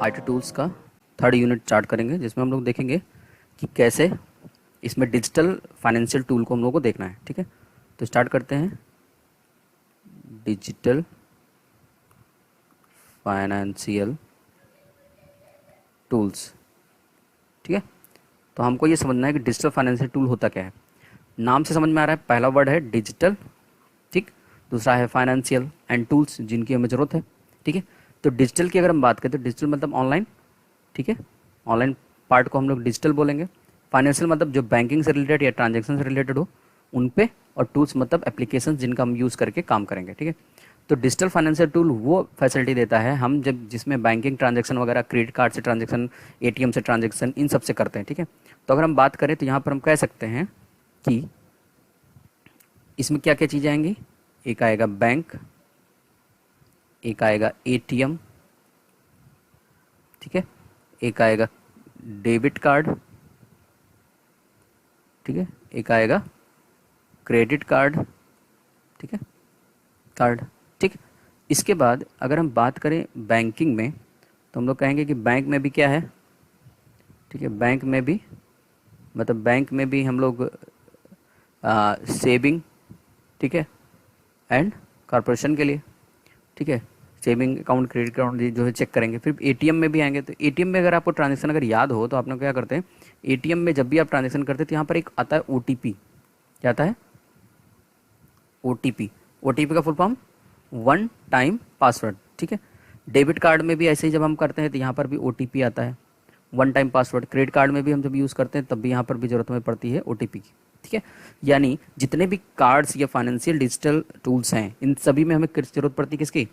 IT tools का third unit start करेंगे, जिसमें हम लोग देखेंगे कि कैसे इसमें डिजिटल फाइनेंशियल टूल को हम लोग को देखना है। ठीक है, तो स्टार्ट करते हैं। Digital financial tools. ठीक है, तो हमको ये समझना है कि डिजिटल फाइनेंशियल टूल होता क्या है। नाम से समझ में आ रहा है, पहला वर्ड है डिजिटल, ठीक, दूसरा है फाइनेंशियल एंड टूल्स जिनकी हमें ज़रूरत है। ठीक है, तो डिजिटल की अगर हम बात करें तो डिजिटल मतलब ऑनलाइन। ठीक है, ऑनलाइन पार्ट को हम लोग डिजिटल बोलेंगे। फाइनेंशियल मतलब जो बैंकिंग से रिलेटेड या ट्रांजेक्शन से रिलेटेड हो उन पे, और टूल्स मतलब एप्लीकेशन जिनका हम यूज़ करके काम करेंगे। ठीक है, तो डिजिटल फाइनेंशियल टूल वो फैसिलिटी देता है हम जब जिसमें बैंकिंग ट्रांजेक्शन वगैरह, क्रेडिट कार्ड से ट्रांजेक्शन, एटीएम से ट्रांजेक्शन, इन सब से करते हैं। ठीक है, तो अगर हम बात करें तो यहाँ पर हम कह सकते हैं कि इसमें क्या क्या चीज़ें आएंगी। एक आएगा बैंक, एक आएगा एटीएम, ठीक है, एक आएगा डेबिट कार्ड, ठीक है, एक आएगा क्रेडिट कार्ड, ठीक है, कार्ड। ठीक, इसके बाद अगर हम बात करें बैंकिंग में तो हम लोग कहेंगे कि बैंक में भी क्या है। ठीक है, बैंक में भी मतलब बैंक में भी हम लोग सेविंग, ठीक है, एंड कॉर्पोरेशन के लिए, ठीक है, सेविंग अकाउंट, क्रेडिट अकाउंट जो है चेक करेंगे। फिर एटीएम में भी आएंगे, तो एटीएम में अगर आपको ट्रांजेक्शन अगर याद हो तो आप लोग क्या करते हैं, एटीएम में जब भी आप ट्रांजेक्शन करते हैं तो यहाँ पर एक आता है ओटीपी। क्या आता है? ओटीपी। ओटीपी का full form one time password. ठीक है, डेबिट कार्ड में भी ऐसे ही जब हम करते हैं तो यहाँ पर भी ओटीपी आता है, one time password. Credit card में भी हम जब यूज़ करते हैं तब भी यहाँ पर भी ज़रूरत हमें पड़ती है ओटीपी की। ठीक है, यानी जितने भी कार्ड्स या फाइनेंशियल डिजिटल टूल्स हैं इन सभी में हमें ज़रूरत पड़ती है किसकी?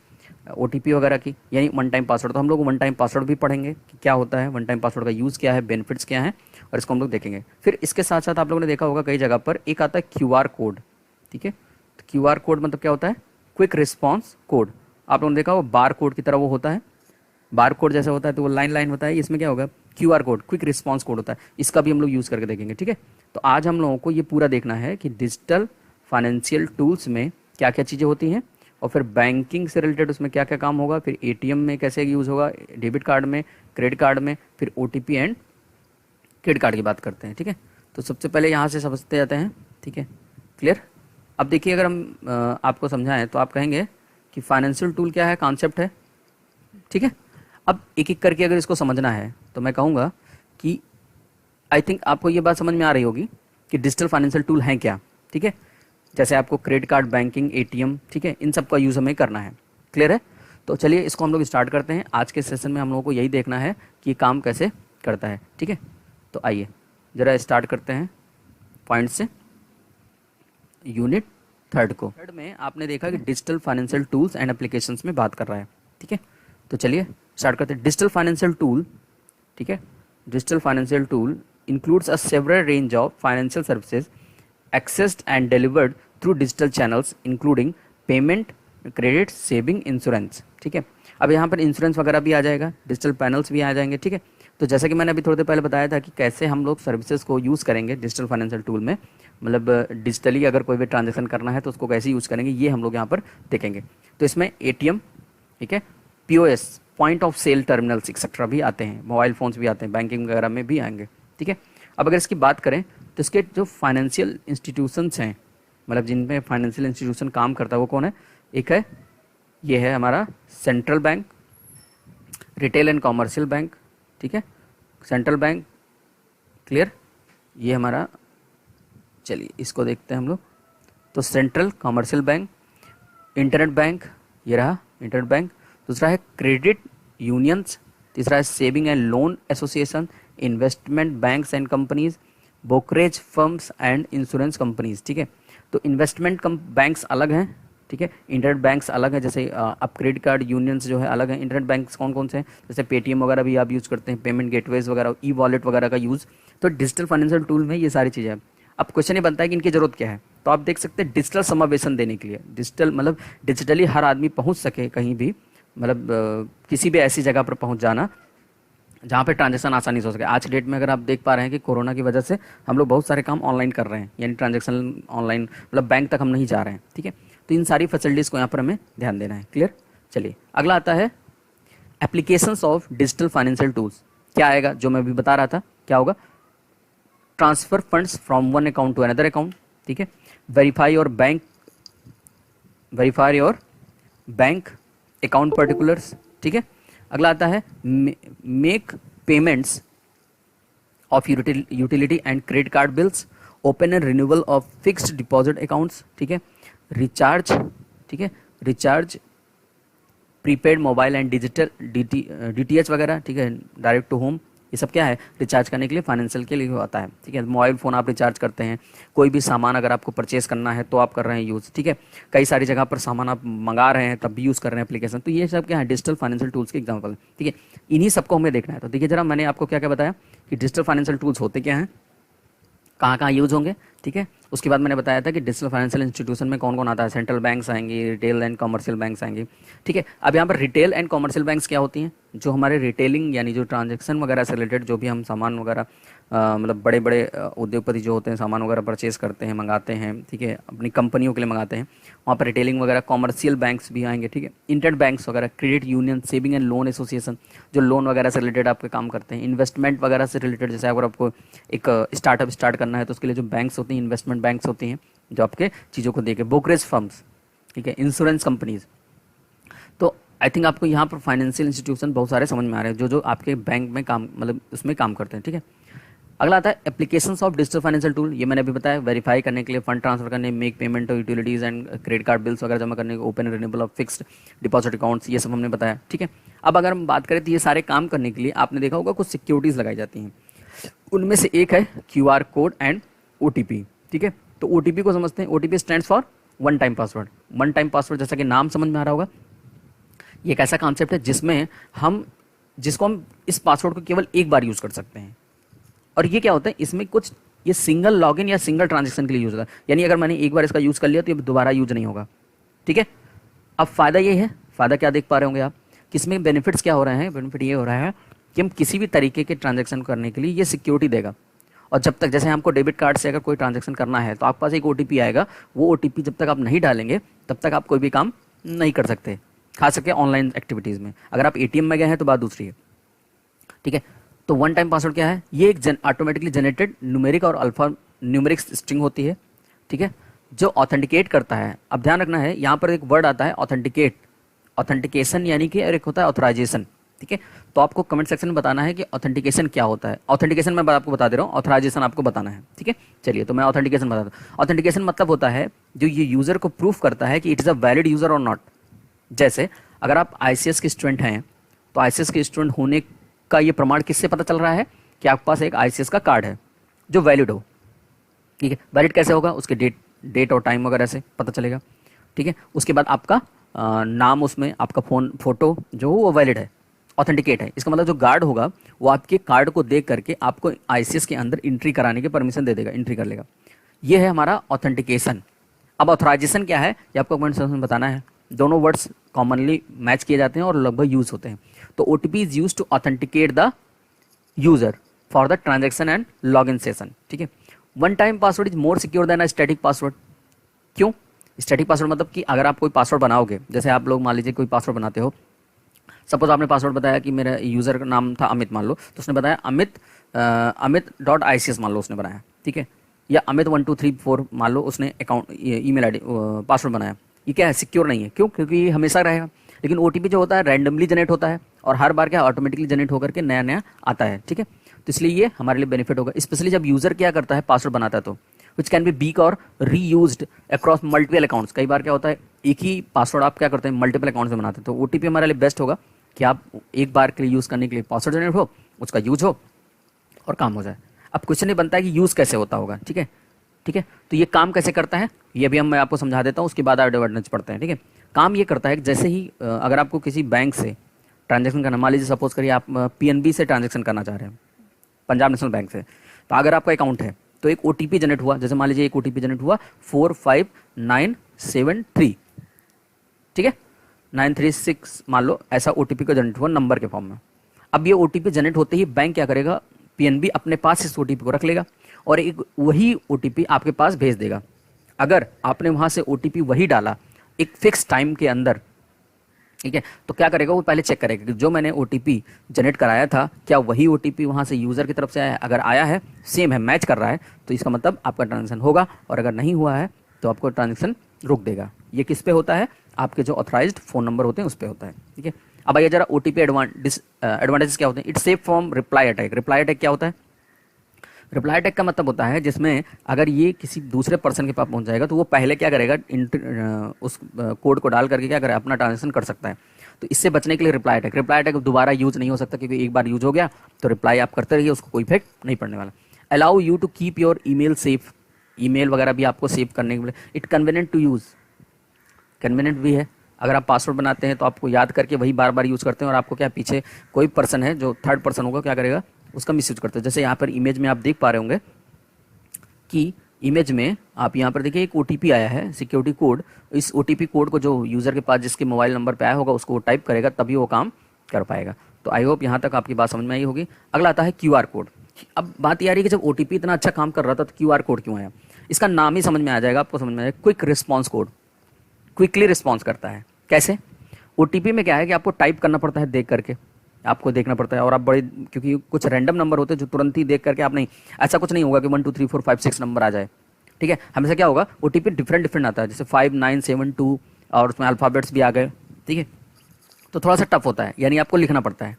ओटीपी वगैरह की, यानी वन टाइम पासवर्ड। तो हम लोग वन टाइम पासवर्ड भी पढ़ेंगे कि क्या होता है, वन टाइम पासवर्ड का यूज़ क्या है, बेनिफिट्स क्या है, और इसको हम लोग देखेंगे। फिर इसके साथ साथ आप लोगों ने देखा होगा कई जगह पर एक आता है क्यूआर कोड। ठीक है, तो क्यूआर कोड मतलब क्या होता है? Quick response code. आप लोगों ने देखा होगा बार कोड की तरह वो होता है, बार कोड जैसा होता है तो वो लाइन लाइन होता है। इसमें क्या होगा? QR code, quick response code होता है। इसका भी हम लोग यूज़ करके देखेंगे। ठीक है, तो आज हम लोगों को ये पूरा देखना है कि डिजिटल फाइनेंशियल टूल्स में क्या क्या चीज़ें होती हैं, और फिर बैंकिंग से रिलेटेड उसमें क्या क्या काम होगा, फिर एटीएम में कैसे यूज़ होगा, डेबिट कार्ड में, क्रेडिट कार्ड में, फिर ओटीपी एंड क्रेडिट कार्ड की बात करते हैं। ठीक है, तो सबसे पहले यहाँ से समझते जाते हैं। ठीक है, क्लियर? अब देखिए, अगर हम आपको समझाएं तो आप कहेंगे कि फाइनेंशियल टूल क्या है, कॉन्सेप्ट है। ठीक है, अब एक एक करके अगर इसको समझना है तो मैं कहूँगा कि आई थिंक आपको ये बात समझ में आ रही होगी कि डिजिटल फाइनेंशियल टूल हैं क्या। ठीक है, जैसे आपको क्रेडिट कार्ड, बैंकिंग, एटीएम, ठीक है, इन सब का यूज़ हमें करना है। क्लियर है? तो चलिए इसको हम लोग स्टार्ट करते हैं। आज के सेशन में हम लोगों को यही देखना है कि काम कैसे करता है। ठीक है, तो आइए ज़रा स्टार्ट करते हैं पॉइंट से। यूनिट थर्ड को, थर्ड में आपने देखा कि digital financial tools and applications में बात कर रहा है। ठीक है, तो चलिए स्टार्ट करते हैं। डिजिटल फाइनेंशियल टूल, ठीक है, digital financial tool includes a several range of financial services accessed and delivered through digital channels including payment, credit, saving, insurance। ठीक है, अब यहाँ पर इंश्योरेंस वगैरह भी आ जाएगा, डिजिटल पैनल्स भी आ जाएंगे। ठीक है, तो जैसा कि मैंने अभी थोड़ी देर पहले बताया था कि कैसे हम लोग सर्विसेज को यूज़ करेंगे डिजिटल फाइनेंशियल टूल में, मतलब डिजिटली अगर कोई भी ट्रांजेक्शन करना है तो उसको कैसे यूज़ करेंगे ये हम लोग यहाँ पर देखेंगे। तो इसमें एटीएम, ठीक है, POS, point of sale terminals etcetera भी आते हैं, मोबाइल फ़ोन्स भी आते हैं, बैंकिंग वगैरह में भी आएंगे। ठीक है, अब अगर इसकी बात करें तो इसके जो फाइनेंशियल इंस्टीट्यूशंस हैं, मतलब जिनमें फाइनेंशियल इंस्टीट्यूशन काम करता है वो कौन है? एक है, ये है हमारा central bank, retail and commercial bank. ठीक है, सेंट्रल बैंक, क्लियर? ये हमारा, चलिए इसको देखते हैं हम लोग। तो central commercial bank, internet bank, ये रहा इंटरनेट बैंक। दूसरा है क्रेडिट यूनियंस, तीसरा है saving and loan association, investment banks and companies, brokerage firms and insurance companies. ठीक है, तो इन्वेस्टमेंट बैंक्स अलग हैं, ठीक है, इंटरनेट बैंक्स अलग है। जैसे अब क्रेडिट कार्ड यूनियंस जो है अलग है। इंटरनेट बैंक्स कौन कौन से हैं? जैसे पेटीएम वगैरह भी आप यूज़ करते हैं, पेमेंट गेटवेज वगैरह, ई वॉलेट वगैरह का यूज़। तो डिजिटल फाइनेंशियल टूल में ये सारी चीज़ें हैं। अब क्वेश्चन ये बनता है कि इनकी ज़रूरत क्या है, तो आप देख सकते हैं डिजिटल समावेशन देने के लिए, डिजिटल मतलब डिजिटली हर आदमी पहुँच सके कहीं भी, मतलब किसी भी ऐसी जगह पर पहुँच जाना जहाँ पे ट्रांजेक्शन आसानी से हो सके। आज की डेट में अगर आप देख पा रहे हैं कि कोरोना की वजह से हम लोग बहुत सारे काम ऑनलाइन कर रहे हैं, यानी ट्रांजेक्शन ऑनलाइन, मतलब बैंक तक हम नहीं जा रहे हैं। ठीक है, तो इन सारी फैसिलिटीज़ को यहाँ पर हमें ध्यान देना है। क्लियर? चलिए अगला आता है applications of digital financial tools क्या आएगा, जो मैं अभी बता रहा था, क्या होगा, transfer funds from one account to another account, ठीक है, verify your bank account particulars, ठीक है। अगला आता है make payments of utility and credit card bills, open and renewal of fixed deposit accounts, ठीक है, रिचार्ज, ठीक है, recharge prepaid mobile and digital DTH वगैरह, ठीक है, डायरेक्ट टू होम, ये सब क्या है, रिचार्ज करने के लिए, फाइनेंशियल के लिए आता है, ठीक है। मोबाइल फ़ोन आप रिचार्ज करते हैं, कोई भी सामान अगर आपको परचेस करना है तो आप कर रहे हैं यूज़, ठीक है। कई सारी जगह पर सामान आप मंगा रहे हैं तब भी यूज़ कर रहे हैं एप्लीकेशन, तो ये सब क्या है, डिजिटल फाइनेंशियल टूल्स के एग्जाम्पल है, ठीक है। इन्हीं सबको हमें देखना है। तो देखिए जरा, मैंने आपको क्या क्या बताया कि डिजिटल फाइनेंशियल टूल्स होते क्या हैं, कहाँ कहाँ यूज़ होंगे, ठीक है। उसके बाद मैंने बताया था कि डिजिटल फाइनेंशियल इंस्टीट्यूशन में कौन कौन आता है, सेंट्रल बैंक्स आएंगे, रिटेल एंड कमर्शियल बैंक्स आएंगे, ठीक है। अब यहाँ पर रिटेल एंड कमर्शियल बैंक्स क्या होती हैं, जो हमारे रिटेलिंग यानी जो ट्रांजैक्शन वगैरह से रिलेटेड, जो भी हम सामान वगैरह मतलब बड़े बड़े उद्योगपति जो होते हैं सामान वगैरह परचेस करते हैं, मंगाते हैं, ठीक है, अपनी कंपनियों के लिए मंगाते हैं, वहाँ पर रिटेलिंग वगैरह, कॉमर्शियल बैंक्स भी आएंगे, ठीक है, इंटरनेट बैंक्स वगैरह, credit union, saving and loan association, जो लोन वगैरह से रिलेटेड आपके काम करते हैं, इन्वेस्टमेंट वगैरह से रिलेटेड, जैसे अगर आपको एक स्टार्टअप स्टार्ट करना है तो उसके लिए जो बैंक्स होती हैं, इन्वेस्टमेंट बैंक्स होती हैं, जो आपके चीज़ों को देके, ब्रोकरेज फर्म्स, ठीक है, इंश्योरेंस कंपनीज। तो आई थिंक आपको यहाँ पर फाइनेंशियल इंस्टीट्यूशन बहुत सारे समझ में आ रहे हैं, जो आपके बैंक में काम, मतलब उसमें काम करते हैं, ठीक है। अगला आता है applications of digital financial tool, ये मैंने अभी बताया, वेरीफाई करने के लिए, फंड ट्रांसफर करने, make payment of utilities and credit card bills वगैरह जमा करने, open renewal of fixed deposit accounts, ये सब हमने बताया, ठीक है। अब अगर हम बात करें तो ये सारे काम करने के लिए आपने देखा होगा कुछ सिक्योरिटीज़ लगाई जाती हैं, उनमें से एक है QR कोड एंड OTP, ठीक है। तो OTP को समझते हैं, OTP stands for one time password. One time password जैसा कि नाम समझ में आ रहा होगा, ये एक ऐसा कॉन्सेप्ट है जिसको हम इस पासवर्ड को केवल एक बार यूज़ कर सकते हैं। और ये क्या होता है, इसमें कुछ ये सिंगल लॉगिन या सिंगल ट्रांजेक्शन के लिए यूज़ होता है, यानी अगर मैंने एक बार इसका यूज़ कर लिया तो ये दोबारा यूज नहीं होगा, ठीक है। अब फ़ायदा ये है, फ़ायदा क्या देख पा रहे होंगे आप, किसमें बेनिफिट्स क्या हो रहे हैं, बेनिफिट ये हो रहा है कि हम किसी भी तरीके के ट्रांजेक्शन करने के लिए ये सिक्योरिटी देगा। और जब तक, जैसे हमको डेबिट कार्ड से अगर कोई ट्रांजेक्शन करना है तो आपके पास एक OTP आएगा, वो OTP जब तक आप नहीं डालेंगे तब तक आप कोई भी काम नहीं कर सकते, खास करके ऑनलाइन एक्टिविटीज़ में। अगर आप ATM में गए हैं तो बात दूसरी है, ठीक है। तो वन टाइम पासवर्ड क्या है, ये एक ऑटोमेटिकली जनरेटेड न्यूमेरिक और अल्फा न्यूमेरिक स्ट्रिंग होती है, ठीक है, जो ऑथेंटिकेट करता है। अब ध्यान रखना है, यहाँ पर एक वर्ड आता है ऑथेंटिकेट, ऑथेंटिकेशन यानी कि, और एक होता है ऑथराइजेशन, ठीक है। तो आपको कमेंट सेक्शन में बताना है कि ऑथेंटिकेशन क्या होता है। ऑथेंटिकेशन मैं आपको बता दे रहा हूँ, ऑथराइजेशन आपको बताना है, ठीक है। चलिए, तो मैं ऑथेंटिकेशन बताता हूँ। ऑथेंटिकेशन मतलब होता है जो ये यूज़र को प्रूफ करता है कि it is a valid user और नॉट। जैसे अगर आप ICS के स्टूडेंट हैं तो ICS के स्टूडेंट होने का ये प्रमाण किससे पता चल रहा है कि आपके पास एक ICS का कार्ड है जो वैलिड हो, ठीक है। वैलिड कैसे होगा, उसके डेट और टाइम वगैरह से पता चलेगा, ठीक है। उसके बाद आपका नाम, उसमें आपका फोटो जो हो वो वैलिड है, ऑथेंटिकेट है। इसका मतलब जो गार्ड होगा वो आपके कार्ड को देख करके आपको ICS के अंदर एंट्री कराने की परमिशन दे देगा, एंट्री कर लेगा। ये है हमारा ऑथेंटिकेशन। अब ऑथराइजेशन क्या है ये आपको कमेंट सेक्शन में बताना है। दोनों वर्ड्स कॉमनली मैच किए जाते हैं और लगभग यूज होते हैं। तो OTP is use to authenticate the user for the transaction and log in session, ठीक है। One time password is more secure than a static password. क्यों? स्टैटिक पासवर्ड मतलब कि अगर आप कोई पासवर्ड बनाओगे, जैसे आप लोग मान लीजिए कोई पासवर्ड बनाते हो, सपोज आपने पासवर्ड बताया कि मेरा यूज़र का नाम था अमित, मान लो, तो उसने बताया अमित.ICS मान लो उसने बनाया, ठीक है, या अमित 1234 मान लो उसने अकाउंट ईमेल आईडी पासवर्ड बनाया। ये क्या है, सिक्योर नहीं है। क्यों? क्योंकि ये हमेशा रहेगा। लेकिन OTP जो होता है रैंडमली जनरेट होता है और हर बार क्या ऑटोमेटिकली जनरेट होकर के नया नया आता है, ठीक है। तो इसलिए ये हमारे लिए बेनिफिट होगा, स्पेशली जब यूज़र क्या करता है, पासवर्ड बनाता है तो विच कैन बी बीक और रीयूज्ड अक्रॉस मल्टीपल अकाउंट्स। कई बार क्या होता है एक ही पासवर्ड आप क्या करते हैं मल्टीपल अकाउंट्स में बनाते हैं। तो OTP हमारे लिए बेस्ट होगा कि आप एक बार के लिए यूज़ करने के लिए पासवर्ड जनरेट हो, उसका यूज हो और काम हो जाए। अब क्वेश्चन ये बनता है कि यूज़ कैसे होता होगा, ठीक है, ठीक है। तो ये काम कैसे करता है ये भी मैं आपको समझा देता हूँ, उसके बाद एडवर्टाइज पढ़ते हैं, ठीक है। काम ये करता है कि जैसे ही अगर आपको किसी बैंक से ट्रांजैक्शन करना, मान लीजिए सपोज करिए आप PNB से ट्रांजैक्शन करना चाह रहे हैं, पंजाब नेशनल बैंक से, तो अगर आपका अकाउंट है तो एक OTP जनरेट हुआ, जैसे मान लीजिए एक OTP जनरेट हुआ 45973, ठीक है, 936 मान लो, ऐसा OTP का जनरेट हुआ नंबर के फॉर्म में। अब ये OTP जनरेट होते ही बैंक क्या करेगा, PNB अपने पास इस OTP को रख लेगा और एक वही OTP आपके पास भेज देगा। अगर आपने वहाँ से OTP वही डाला एक फिक्स टाइम के अंदर, ठीक है। तो क्या करेगा, वो पहले चेक करेगा कि जो मैंने OTP जनरेट कराया था क्या वही OTP वहाँ से यूज़र की तरफ से आया है। अगर आया है, सेम है, मैच कर रहा है, तो इसका मतलब आपका ट्रांजेक्शन होगा, और अगर नहीं हुआ है तो आपको ट्रांजेक्शन रोक देगा। ये किस पे होता है, आपके जो ऑथराइज्ड फ़ोन नंबर होते हैं उस पर होता है। ठीक है। अब आइए जरा OTP एडवांटेजेस क्या होते हैं। It's safe from reply attack. Reply attack क्या होता है, रिप्लाई अटैक का मतलब होता है जिसमें अगर ये किसी दूसरे पर्सन के पास पहुंच जाएगा तो वो पहले क्या करेगा, उस कोड को डाल करके क्या करेगा, अपना ट्रांजेक्शन कर सकता है। तो इससे बचने के लिए रिप्लाई अटैक दोबारा यूज नहीं हो सकता, क्योंकि एक बार यूज हो गया तो रिप्लाई आप करते रहिए, उसको कोई इफेक्ट नहीं पड़ने वाला। Allow you to keep your email safe. Email वगैरह भी आपको सेव करने के लिए it convenient to use, convenient भी है। अगर आप पासवर्ड बनाते हैं तो आपको याद करके वही बार बार यूज़ करते हैं, और आपको क्या पीछे कोई पर्सन है जो थर्ड पर्सन होगा क्या करेगा, उसका मिसयूज करते हैं। जैसे यहाँ पर इमेज में आप देख पा रहे होंगे कि इमेज में आप यहाँ पर देखिए एक OTP आया है, सिक्योरिटी कोड। इस OTP कोड को जो यूज़र के पास जिसके मोबाइल नंबर पे आया होगा उसको वो टाइप करेगा, तभी वो काम कर पाएगा। तो आई होप यहाँ तक आपकी बात समझ में आई होगी। अगला आता है QR कोड। अब बात ये आ रही है कि जब OTP इतना अच्छा काम कर रहा था तो QR कोड क्यों आया। इसका नाम ही समझ में आ जाएगा, आपको समझ में आएगा। Quick response code, quickly response करता है। कैसे, OTP में क्या है कि आपको टाइप करना पड़ता है, देख करके आपको देखना पड़ता है, और आप बड़े, क्योंकि कुछ रैंडम नंबर होते हैं जो तुरंत ही देख करके आप नहीं, ऐसा कुछ नहीं होगा कि 1 2 3 4 5 6 नंबर आ जाए। ठीक है, हमेशा क्या होगा, OTP डिफरेंट आता है, जैसे 5 9 7 2, और उसमें अल्फ़ाबेट्स भी आ गए। ठीक है, तो थोड़ा सा टफ होता है, यानी आपको लिखना पड़ता है।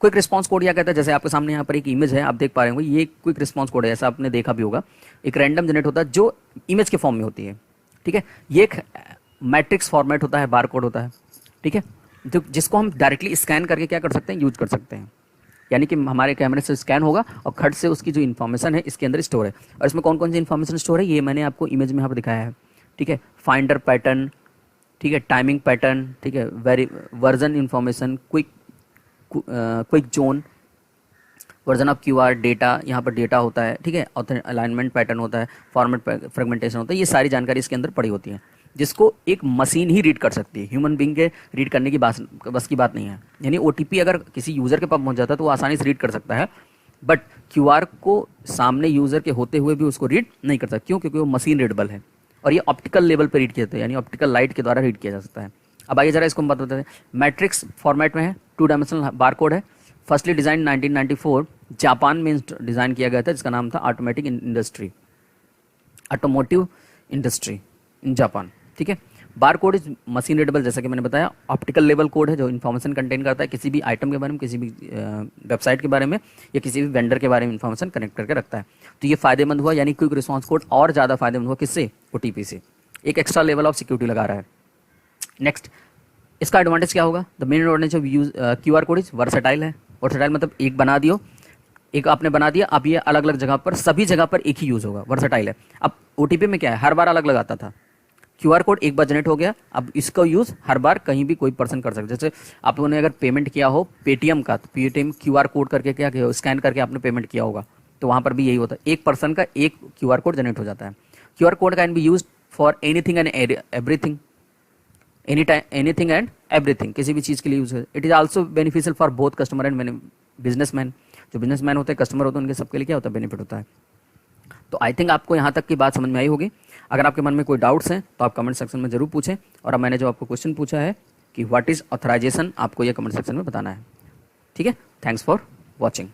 क्विक रिस्पॉन्स कोड क्या कहता है, जैसे आपके सामने यहाँ पर एक इमेज है, आप देख पा रहे होंगे, ये क्विक रिस्पॉन्स कोड है, ऐसा आपने देखा भी होगा। एक रैंडम जनरेट होता है जो इमेज के फॉर्म में होती है। ठीक है, ये एक मैट्रिक्स फॉर्मेट होता है, बार कोड होता है। ठीक है, जो जिसको हम डायरेक्टली स्कैन करके क्या कर सकते हैं, यूज कर सकते हैं। यानी कि हमारे कैमरे से स्कैन होगा और खट से उसकी जो इन्फॉर्मेशन है इसके अंदर स्टोर है। और इसमें कौन कौन सी इन्फॉर्मेशन स्टोर है, ये मैंने आपको इमेज में यहाँ पर दिखाया है। ठीक है, फाइंडर पैटर्न, ठीक है, टाइमिंग पैटर्न, ठीक है, version information, quick zone, version of QR, data, यहाँ पर डेटा होता है। ठीक है, ऑथर अलाइनमेंट पैटर्न होता है, फॉर्मेट फ्रेगमेंटेशन होता है। ये सारी जानकारी इसके अंदर पड़ी होती है, जिसको एक मशीन ही रीड कर सकती है। ह्यूमन बीइंग के रीड करने की बस की बात नहीं है। यानी OTP अगर किसी यूज़र के पास पहुंच जाता है तो वो आसानी से रीड कर सकता है, बट QR को सामने यूज़र के होते हुए भी उसको रीड नहीं कर सकता। क्यों, क्योंकि वो मशीन रीडेबल है, और ये ऑप्टिकल लेवल पर रीड किया जाता है, यानी ऑप्टिकल लाइट के द्वारा रीड किया जा सकता है। अब आइए जरा इसको हम बताते हैं। मैट्रिक्स फॉर्मेट में है, 2 डायमेंशनल बार कोड है। फर्स्टली डिज़ाइन 1994 जापान में डिज़ाइन किया गया था, जिसका नाम था ऑटोमोटिव इंडस्ट्री इन जापान। ठीक है, bar code is machine readable, जैसा कि मैंने बताया। ऑप्टिकल लेवल कोड है जो इन्फॉर्मेशन कंटेन करता है, किसी भी आइटम के बारे में, किसी भी वेबसाइट के बारे में, या किसी भी वेंडर के बारे में इन्फॉर्मेशन कनेक्ट करके रखता है। तो ये फायदेमंद हुआ, यानी क्विक रिस्पॉन्स कोड और ज़्यादा फायदेमंद हुआ किससे, OTP से। एक एक्स्ट्रा लेवल ऑफ सिक्योरिटी लगा रहा है। नेक्स्ट, इसका एडवांटेज क्या होगा, the main advantage of use QR code is versatile है। वर्सेटाइल मतलब एक बना दियो, एक आपने बना दिया, अब ये अलग अलग जगह पर, सभी जगह पर एक ही यूज़ होगा, वर्सेटाइल है। अब OTP में क्या है, हर बार अलग लगाता था। QR कोड एक बार जनरेट हो गया, अब इसका यूज़ हर बार कहीं भी कोई पर्सन कर सकता है। जैसे आप लोगों ने अगर पेमेंट किया हो पेटीएम का, तो पेटीएम QR कोड करके क्या किया, स्कैन करके आपने पेमेंट किया होगा, तो वहाँ पर भी यही होता है, एक पर्सन का एक QR कोड जनरेट हो जाता है। QR code can be use for anything and everything, anything and everything, किसी भी चीज़ के लिए यूज़ है। It is also beneficial for both customer and businessman. जो बिजनेसमैन होते हैं, कस्टमर होते हैं, उनके सबके लिए क्या होता है, बेनिफिट होता है। तो आई थिंक आपको यहाँ तक की बात समझ में आई होगी। अगर आपके मन में कोई डाउट्स हैं तो आप कमेंट सेक्शन में जरूर पूछें, और अब मैंने जो आपको क्वेश्चन पूछा है कि व्हाट इज़ ऑथराइजेशन, आपको ये कमेंट सेक्शन में बताना है। ठीक है, थैंक्स फॉर वॉचिंग।